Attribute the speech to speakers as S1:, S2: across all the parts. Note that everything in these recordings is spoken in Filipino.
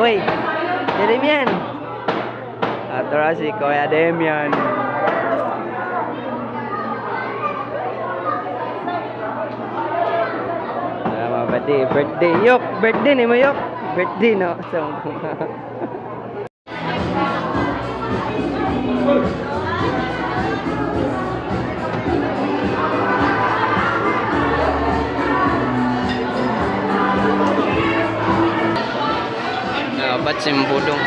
S1: Uy, si Demian. Atura si Kuya Demian. Birthday. Yok, birthday ni mo yok. Birthday no. So, ba't simbudong?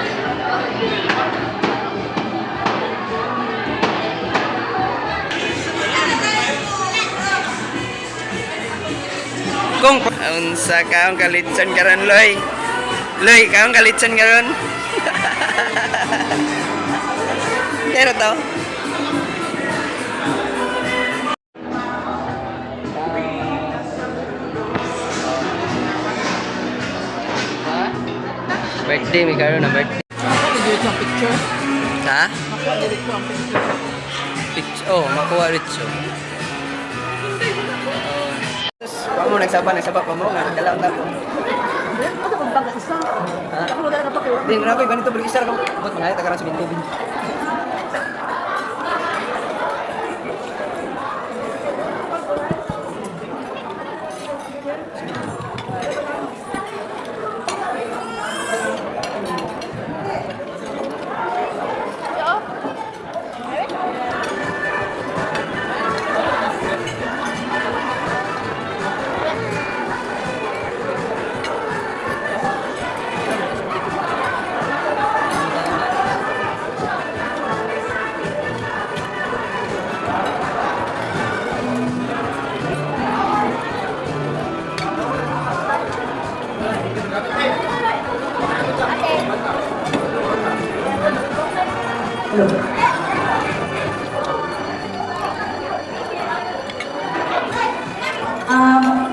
S1: Kung unsa kaong kalitsan karon Loy? Loy, kaong kalitsan karon? Pero to. Birthday mi karon na birthday.
S2: Dito ang picture.
S1: Ha?
S2: Makuha dito ang picture.
S1: Oh, makuha ritso. Kamu nagsaba pa mo nga dalaw ta ko.
S2: Ano kung bangga isa? Ako na dapat kayo.
S1: Din grabe ganito balik isa ko. Bot manay ta karon sa bintubin.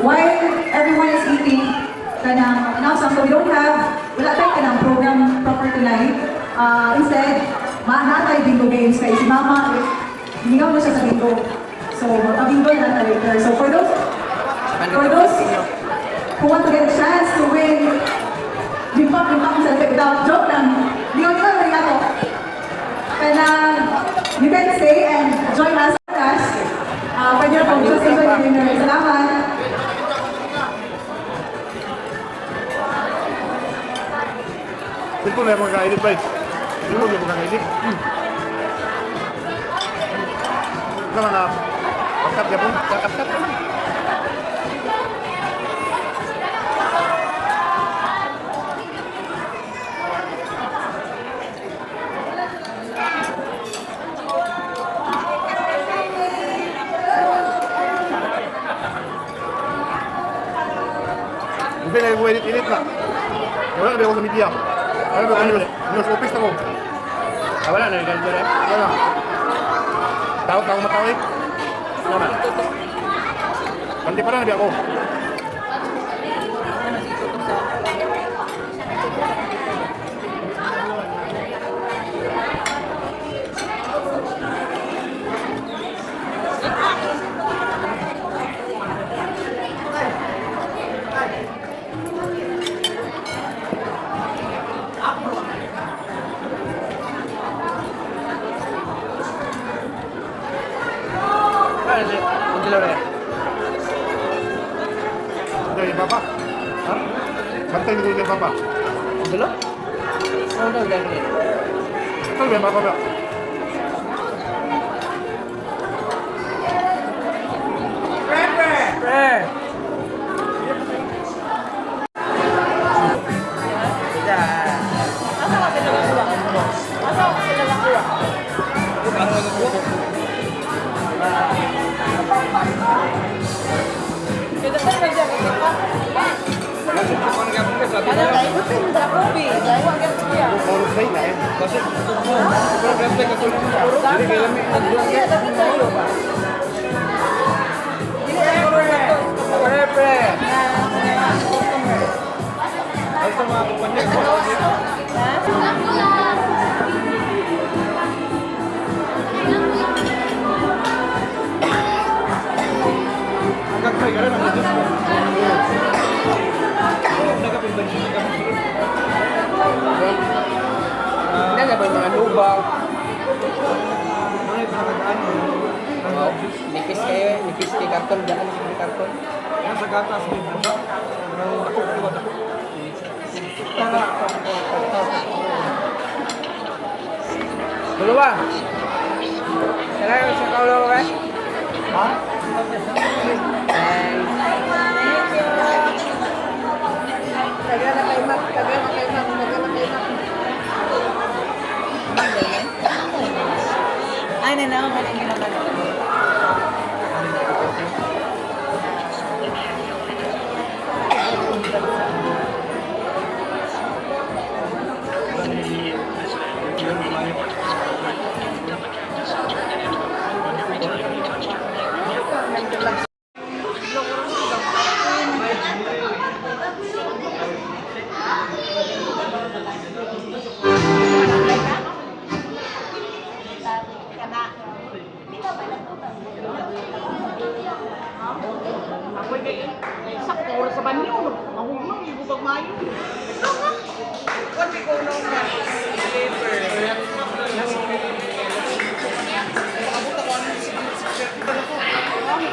S3: While everyone is eating, now so we don't have, wala tayo kanang program proper tonight. Instead, maanatay bingo games kay si Mama, hinigaw mo siya sa bingo. So, bingo na natin later. So for those who want to get a chance to win, limpak sa without joke lang, di ko rin ako. Kaya you can stay and join us. Pwede na po, just enjoy the dinner. Salamat!
S4: Ito na yung mga edit ba? Ito mo yung mga edit? Ito na pagkat ka po? Pagkat ka po? Hindi na yung edit na. Wala na ba ako sa media? Ano ba news office ako? Wala na yung ganito rin? Wala. Tawag matawag? Wala. Kanti pa na ako. Dari Bapak? Hah? Bantay dulu dari Bapak?
S1: Dulu? Oh, udah gini.
S4: Itu dari Bapak, Pak?
S1: ba? Nipis kayo, nipis kay karton, daan kay karton.
S5: Sa gatas, may buka. Ang dako, diba dako?
S1: Dalawa. Kailangan sa kaulo ka?
S5: Ha?
S2: Taga na kay Mac, taga na kay Mac, taga na kay Mac. Ay, nanaw, maling ginawa. Sakto oras sa banyo, mahugno, ibubag mayo. Kasi ko nung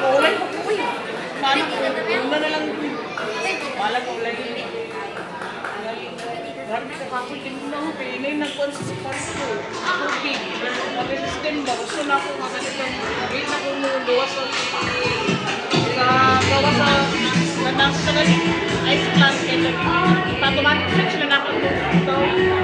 S2: kulay ko po eh. Sana ko, una na lang po. Walang kulay. Grabe ka pa ako din na ako. Pinay nag-consistent ko. Tubig. Mag-resistent ba? Gusto na ako mga ganitong. Wait na ko luwas sa gawa sa nandang sa ice plant. Kaya automatic switch na ako. Ito.